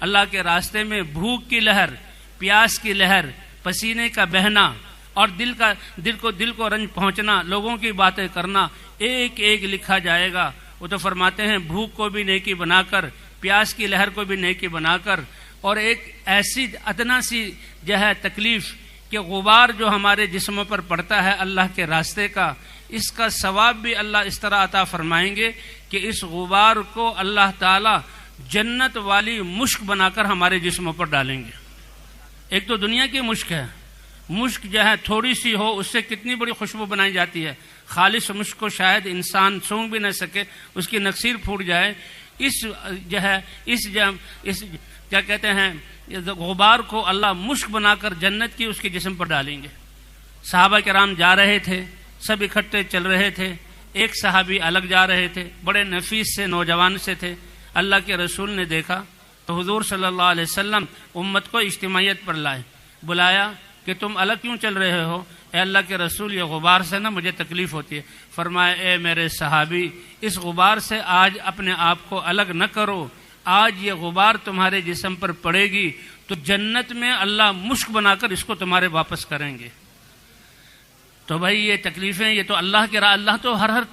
اللہ کے راستے میں بھوک کی لہر، پیاس کی لہر، پسینے کا بہنا اور دل کو رنج پہنچنا، لوگوں کی باتیں کرنا، ایک ایک لکھا جائے گا۔ وہ تو فرماتے ہیں بھوک کو بھی نیکی بنا کر، پیاس کی لہر کو بھی نیکی بنا کر، اور ایک ایسی ادنا سی جو ہے تکلیف کہ غبار جو ہمارے جسموں پر پڑتا ہے اللہ کے راستے کا، اس کا ثواب بھی اللہ اس طرح عطا فرمائیں گے کہ اس غبار کو اللہ تعالی جنت والی مشک بنا کر ہمارے جسموں پر ڈالیں گے۔ ایک تو دنیا کی مشک ہے، مشک جو ہے تھوڑی سی ہو اس سے کتنی بڑی خوشبو بنائی جاتی ہے، خالص مشک کو شاید انسان سونگھ بھی نہ سکے، اس کی نکسیر پھوٹ جائے۔ اس کیا کہتے ہیں غبار کو اللہ مشک بنا کر جنت کی اس کے جسم پر ڈالیں گے۔ صحابہ کرام جا رہے تھے، سب اکٹھے چل رہے تھے، ایک صحابی الگ جا رہے تھے، بڑے نفیس سے نوجوان سے تھے۔ اللہ کے رسول نے دیکھا تو حضور صلی اللہ علیہ وسلم امت کو اجتماعیت پر لائے، بلایا کہ تم الگ کیوں چل رہے ہو؟ اے اللہ کے رسول یہ غبار سے نا مجھے تکلیف ہوتی ہے۔ فرمایا اے میرے صحابی، اس غبار سے آج اپنے آپ کو الگ نہ کرو، آج یہ غبار تمہارے جسم پر پڑے گی تو جنت میں اللہ مشک بنا کر اس کو تمہارے واپس کریں گے۔ تو بھائی یہ تکلیفیں، یہ تو اللہ تو ہر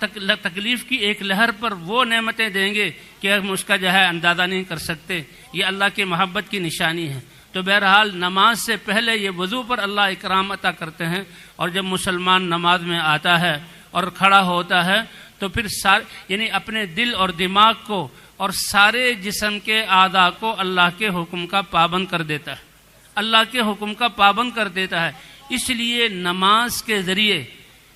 تکلیف کی ایک لہر پر وہ نعمتیں دیں گے کہ ہم اس کا جو ہے اندازہ نہیں کر سکتے۔ یہ اللہ کی محبت کی نشانی ہے۔ تو بہرحال نماز سے پہلے یہ وضو پر اللہ اکرام عطا کرتے ہیں، اور جب مسلمان نماز میں آتا ہے اور کھڑا ہوتا ہے تو پھر یعنی اپنے دل اور دماغ کو اور سارے جسم کے اعضاء کو اللہ کے حکم کا پابند کر دیتا ہے، اللہ کے حکم کا پابند کر دیتا ہے۔ اس لیے نماز کے ذریعے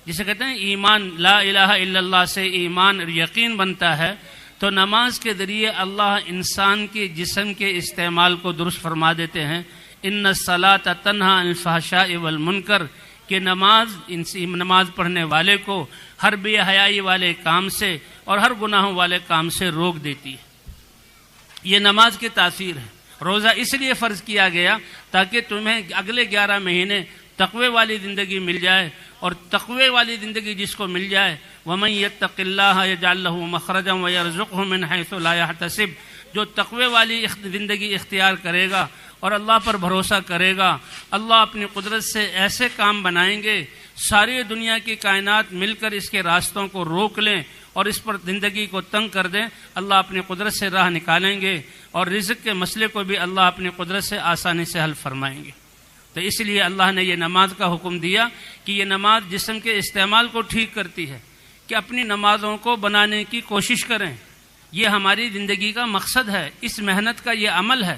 جسے کہتے ہیں ایمان، لا الہ الا اللہ سے ایمان اور یقین بنتا ہے، تو نماز کے ذریعے اللہ انسان کے جسم کے استعمال کو درست فرما دیتے ہیں۔ ان الصلاۃ تنہی عن الفحشاء والمنکر، کہ نماز پڑھنے والے کو ہر بے حیائی والے کام سے اور ہر گناہوں والے کام سے روک دیتی ہے۔ یہ نماز کی تاثیر ہے۔ روزہ اس لیے فرض کیا گیا تاکہ تمہیں اگلے 11 مہینے تقوی والی زندگی مل جائے، اور تقوی والی زندگی جس کو مل جائے، وَمَن يَتَّقِ اللَّهَ يَجْعَل لَّهُ مَخْرَجًا وَيَرْزُقْهُ مِنْ حَيْثُ لَا يَحْتَسِبُ، جو تقوی والی زندگی اختیار کرے گا اور اللہ پر بھروسہ کرے گا، اللہ اپنی قدرت سے ایسے کام بنائیں گے، ساری دنیا کی کائنات مل کر اس کے راستوں کو روک لیں اور اس پر زندگی کو تنگ کر دیں، اللہ اپنی قدرت سے راہ نکالیں گے، اور رزق کے مسئلے کو بھی اللہ اپنی قدرت سے آسانی سے حل فرمائیں گے۔ تو اس لیے اللہ نے یہ نماز کا حکم دیا کہ یہ نماز جسم کے استعمال کو ٹھیک کرتی ہے، کہ اپنی نمازوں کو بنانے کی کوشش کریں۔ یہ ہماری زندگی کا مقصد ہے، اس محنت کا یہ عمل ہے،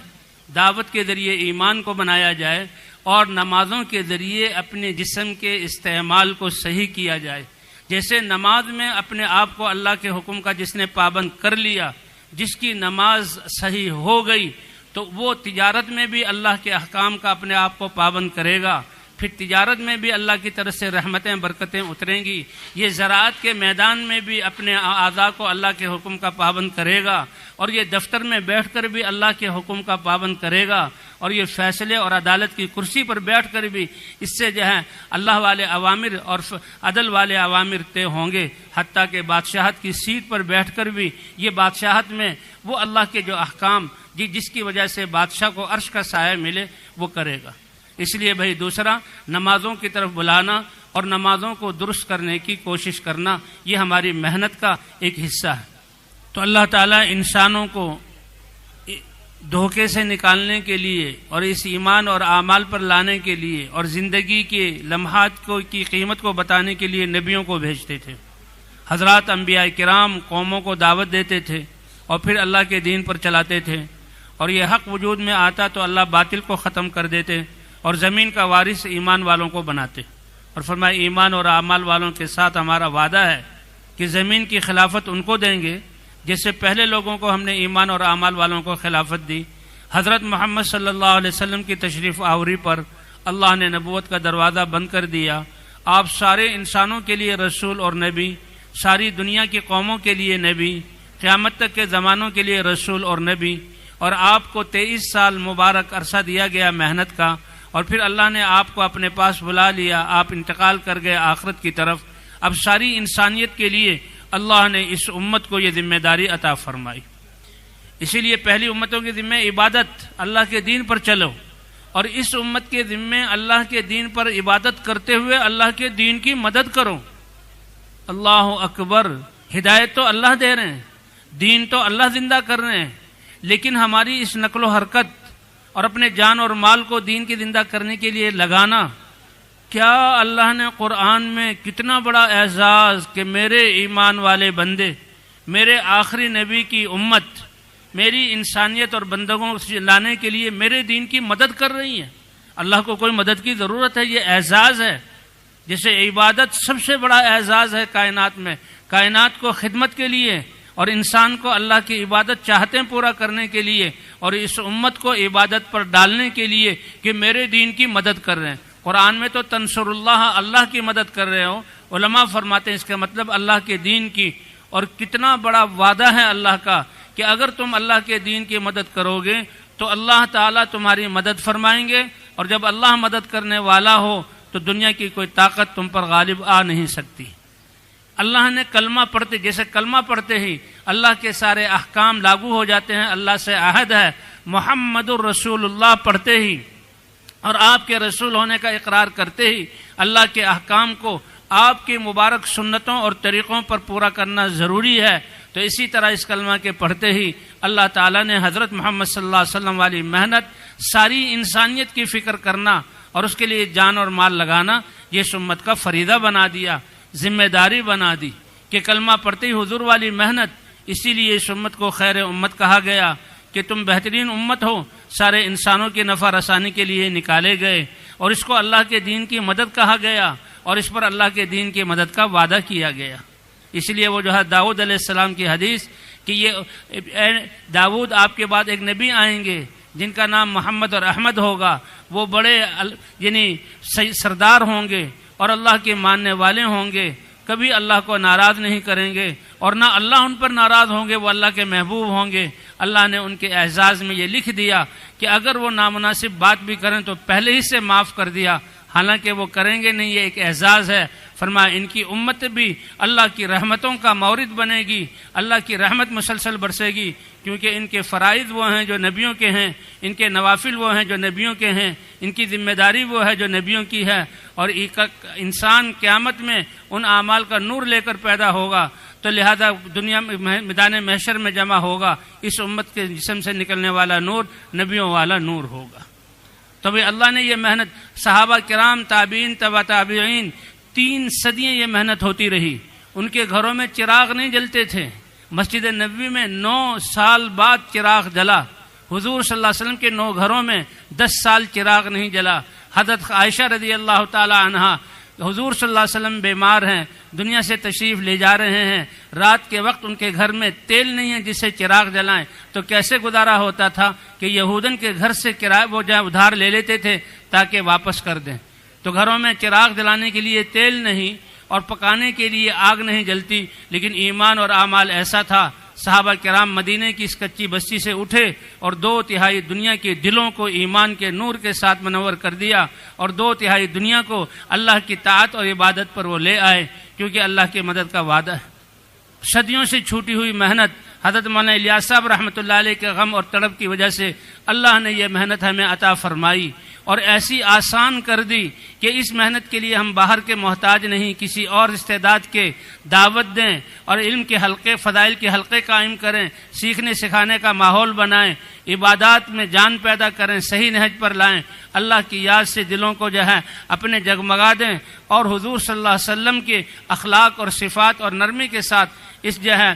دعوت کے ذریعے ایمان کو بنایا جائے اور نمازوں کے ذریعے اپنے جسم کے استعمال کو صحیح کیا جائے۔ جیسے نماز میں اپنے آپ کو اللہ کے حکم کا جس نے پابند کر لیا، جس کی نماز صحیح ہو گئی، تو وہ تجارت میں بھی اللہ کے احکام کا اپنے آپ کو پابند کرے گا، پھر تجارت میں بھی اللہ کی طرف سے رحمتیں برکتیں اتریں گی۔ یہ زراعت کے میدان میں بھی اپنے اعضاء کو اللہ کے حکم کا پابند کرے گا، اور یہ دفتر میں بیٹھ کر بھی اللہ کے حکم کا پابند کرے گا، اور یہ فیصلے اور عدالت کی کرسی پر بیٹھ کر بھی اس سے جو ہے اللہ والے عوامر اور عدل والے عوامر طے ہوں گے، حتیٰ کہ بادشاہت کی سیٹ پر بیٹھ کر بھی یہ بادشاہت میں وہ اللہ کے جو احکام جس کی وجہ سے بادشاہ کو عرش کا سایہ ملے وہ کرے گا۔ اس لیے بھائی دوسرا، نمازوں کی طرف بلانا اور نمازوں کو درست کرنے کی کوشش کرنا، یہ ہماری محنت کا ایک حصہ ہے۔ تو اللہ تعالیٰ انسانوں کو دھوکے سے نکالنے کے لیے اور اس ایمان اور اعمال پر لانے کے لیے اور زندگی کے لمحات کی قیمت کو بتانے کے لیے نبیوں کو بھیجتے تھے۔ حضرات انبیاء کرام قوموں کو دعوت دیتے تھے اور پھر اللہ کے دین پر چلاتے تھے، اور یہ حق وجود میں آتا تو اللہ باطل کو ختم کر دیتے اور زمین کا وارث ایمان والوں کو بناتے۔ اور فرمایا ایمان اور اعمال والوں کے ساتھ ہمارا وعدہ ہے کہ زمین کی خلافت ان کو دیں گے جیسے پہلے لوگوں کو ہم نے ایمان اور اعمال والوں کو خلافت دی۔ حضرت محمد صلی اللہ علیہ وسلم کی تشریف آوری پر اللہ نے نبوت کا دروازہ بند کر دیا۔ آپ سارے انسانوں کے لیے رسول اور نبی، ساری دنیا کی قوموں کے لیے نبی، قیامت تک کے زمانوں کے لیے رسول اور نبی، اور آپ کو 23 سال مبارک عرصہ دیا گیا محنت کا، اور پھر اللہ نے آپ کو اپنے پاس بلا لیا، آپ انتقال کر گئے آخرت کی طرف۔ اب ساری انسانیت کے لیے اللہ نے اس امت کو یہ ذمہ داری عطا فرمائی۔ اسی لیے پہلی امتوں کے ذمہ عبادت، اللہ کے دین پر چلو، اور اس امت کے ذمہ اللہ کے دین پر عبادت کرتے ہوئے اللہ کے دین کی مدد کرو۔ اللہ اکبر، ہدایت تو اللہ دے رہے ہیں، دین تو اللہ زندہ کر رہے ہیں، لیکن ہماری اس نقل و حرکت اور اپنے جان اور مال کو دین کی زندہ کرنے کے لیے لگانا، کیا اللہ نے قرآن میں کتنا بڑا اعزاز کہ میرے ایمان والے بندے، میرے آخری نبی کی امت، میری انسانیت اور بندگوں سے لانے کے لیے میرے دین کی مدد کر رہی ہے۔ اللہ کو کوئی مدد کی ضرورت ہے، یہ اعزاز ہے۔ جیسے عبادت سب سے بڑا اعزاز ہے کائنات میں، کائنات کو خدمت کے لیے اور انسان کو اللہ کی عبادت چاہتے ہیں پورا کرنے کے لیے، اور اس امت کو عبادت پر ڈالنے کے لیے کہ میرے دین کی مدد کر رہے ہیں۔ قرآن میں تو تنصر اللہ، اللہ کی مدد کر رہے ہو، علماء فرماتے ہیں اس کا مطلب اللہ کے دین کی، اور کتنا بڑا وعدہ ہے اللہ کا کہ اگر تم اللہ کے دین کی مدد کرو گے تو اللہ تعالیٰ تمہاری مدد فرمائیں گے، اور جب اللہ مدد کرنے والا ہو تو دنیا کی کوئی طاقت تم پر غالب آ نہیں سکتی۔ اللہ نے کلمہ پڑھتے، جیسے کلمہ پڑھتے ہی اللہ کے سارے احکام لاگو ہو جاتے ہیں، اللہ سے عہد ہے، محمد الرسول اللہ پڑھتے ہی اور آپ کے رسول ہونے کا اقرار کرتے ہی اللہ کے احکام کو آپ کی مبارک سنتوں اور طریقوں پر پورا کرنا ضروری ہے۔ تو اسی طرح اس کلمہ کے پڑھتے ہی اللہ تعالیٰ نے حضرت محمد صلی اللہ علیہ وسلم والی محنت، ساری انسانیت کی فکر کرنا اور اس کے لیے جان اور مال لگانا، یہ اس امت کا فریضہ بنا دیا، ذمہ داری بنا دی کہ کلمہ پڑھتے ہی حضور والی محنت۔ اسی لیے اس امت کو خیر امت کہا گیا کہ تم بہترین امت ہو، سارے انسانوں کی نفع رسانی کے لیے نکالے گئے، اور اس کو اللہ کے دین کی مدد کہا گیا، اور اس پر اللہ کے دین کی مدد کا وعدہ کیا گیا۔ اس لیے وہ جو ہے داؤد علیہ السلام کی حدیث کہ یہ داؤد آپ کے بعد ایک نبی آئیں گے جن کا نام محمد اور احمد ہوگا، وہ بڑے یعنی سردار ہوں گے اور اللہ کے ماننے والے ہوں گے، کبھی اللہ کو ناراض نہیں کریں گے، اور نہ اللہ ان پر ناراض ہوں گے، وہ اللہ کے محبوب ہوں گے۔ اللہ نے ان کے اعزاز میں یہ لکھ دیا کہ اگر وہ نامناسب بات بھی کریں تو پہلے ہی سے معاف کر دیا، حالانکہ وہ کریں گے نہیں، یہ ایک اعزاز ہے۔ فرمایا ان کی امت بھی اللہ کی رحمتوں کا مورد بنے گی، اللہ کی رحمت مسلسل برسے گی، کیونکہ ان کے فرائض وہ ہیں جو نبیوں کے ہیں، ان کے نوافل وہ ہیں جو نبیوں کے ہیں، ان کی ذمہ داری وہ ہے جو نبیوں کی ہے، اور انسان قیامت میں ان اعمال کا نور لے کر پیدا ہوگا، تو لہذا دنیا میں میدان محشر میں جمع ہوگا، اس امت کے جسم سے نکلنے والا نور نبیوں والا نور ہوگا۔ تو بھی اللہ نے یہ محنت، صحابہ کرام، تابعین، تبع تابعین، 3 صدیاں یہ محنت ہوتی رہی۔ ان کے گھروں میں چراغ نہیں جلتے تھے، مسجد نبوی میں 9 سال بعد چراغ جلا، حضور صلی اللہ علیہ وسلم کے 9 گھروں میں 10 سال چراغ نہیں جلا۔ حضرت عائشہ رضی اللہ تعالی عنہا، حضور صلی اللہ علیہ وسلم بیمار ہیں، دنیا سے تشریف لے جا رہے ہیں، رات کے وقت ان کے گھر میں تیل نہیں ہے جس سے چراغ جلائیں، تو کیسے گزارا ہوتا تھا کہ یہودن کے گھر سے کرایہ وہ جہاں ادھار لے لیتے تھے تاکہ واپس کر دیں۔ تو گھروں میں چراغ جلانے کے لیے تیل نہیں اور پکانے کے لیے آگ نہیں جلتی، لیکن ایمان اور اعمال ایسا تھا، صحابہ کرام مدینے کی اس کچی بستی سے اٹھے اور 2/3 دنیا کے دلوں کو ایمان کے نور کے ساتھ منور کر دیا، اور 2/3 دنیا کو اللہ کی طاعت اور عبادت پر وہ لے آئے، کیونکہ اللہ کی مدد کا وعدہ ہے۔ صدیوں سے چھوٹی ہوئی محنت، حضرت مولانا الیاس صاحب رحمۃ اللہ علیہ کے غم اور تڑپ کی وجہ سے اللہ نے یہ محنت ہمیں عطا فرمائی اور ایسی آسان کر دی کہ اس محنت کے لیے ہم باہر کے محتاج نہیں، کسی اور استعداد کے دعوت دیں اور علم کے حلقے، فضائل کے حلقے قائم کریں، سیکھنے سکھانے کا ماحول بنائیں، عبادات میں جان پیدا کریں، صحیح نہج پر لائیں، اللہ کی یاد سے دلوں کو جو ہے اپنے جگمگا دیں، اور حضور صلی اللہ علیہ وسلم کے اخلاق اور صفات اور نرمی کے ساتھ اس جو ہے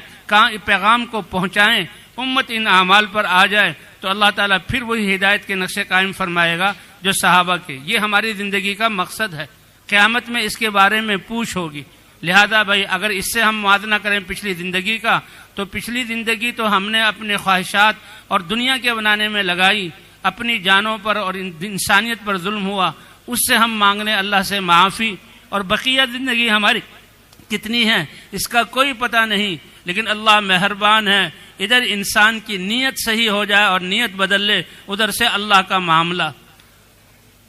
پیغام کو پہنچائیں، امت ان اعمال پر آ جائے، تو اللہ تعالیٰ پھر وہی ہدایت کے نقشے قائم فرمائے گا جو صحابہ کے۔ یہ ہماری زندگی کا مقصد ہے، قیامت میں اس کے بارے میں پوچھ ہوگی۔ لہذا بھائی اگر اس سے ہم موازنہ کریں پچھلی زندگی کا، تو پچھلی زندگی تو ہم نے اپنے خواہشات اور دنیا کے بنانے میں لگائی، اپنی جانوں پر اور انسانیت پر ظلم ہوا، اس سے ہم مانگنے اللہ سے معافی، اور بقیہ زندگی ہماری کتنی ہے اس کا کوئی پتہ نہیں، لیکن اللہ مہربان ہے، ادھر انسان کی نیت صحیح ہو جائے اور نیت بدل لے، ادھر سے اللہ کا معاملہ۔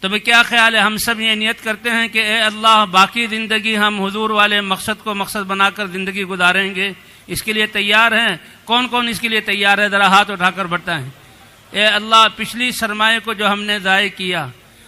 تو کیا خیال ہے، ہم سب یہ نیت کرتے ہیں کہ اے اللہ باقی زندگی ہم حضور والے مقصد کو مقصد بنا کر زندگی گزاریں گے، اس کے لیے تیار ہیں؟ کون کون اس کے لیے تیار ہے؟ ذرا ہاتھ اٹھا کر بتائیں۔ اے اللہ، پچھلی سرمایہ کو جو ہم نے ضائع کیا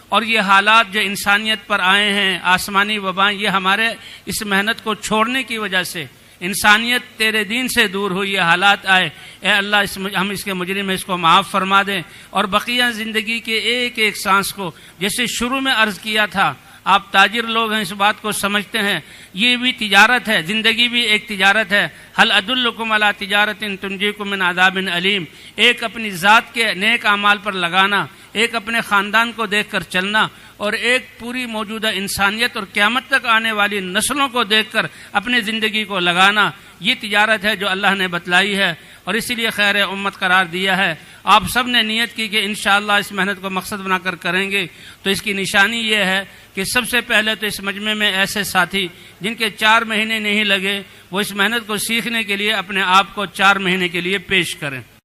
اور یہ حالات جو انسانیت پر آئے ہیں، آسمانی وبائیں، یہ ہمارے اس محنت کو چھوڑنے کی وجہ سے انسانیت تیرے دین سے دور ہوئی، یہ حالات آئے۔ اے اللہ، ہم اس کے مجرم ہیں، اس کو معاف فرما دیں، اور بقیہ زندگی کے ایک ایک سانس کو، جیسے شروع میں عرض کیا تھا، آپ تاجر لوگ ہیں، اس بات کو سمجھتے ہیں، یہ بھی تجارت ہے، زندگی بھی ایک تجارت ہے۔ حل ادلکم علی تجارت تنجیکم من عذاب علیم، ایک اپنی ذات کے نیک اعمال پر لگانا، ایک اپنے خاندان کو دیکھ کر چلنا، اور ایک پوری موجودہ انسانیت اور قیامت تک آنے والی نسلوں کو دیکھ کر اپنے زندگی کو لگانا، یہ تجارت ہے جو اللہ نے بتلائی ہے، اور اسی لیے خیر امت قرار دیا ہے۔ آپ سب نے نیت کی کہ انشاءاللہ اس محنت کو مقصد بنا کر کریں گے، تو اس کی نشانی یہ ہے کہ سب سے پہلے تو اس مجمع میں ایسے ساتھی جن کے 4 مہینے نہیں لگے، وہ اس محنت کو سیکھنے کے لیے اپنے آپ کو 4 مہینے کے لیے پیش کریں۔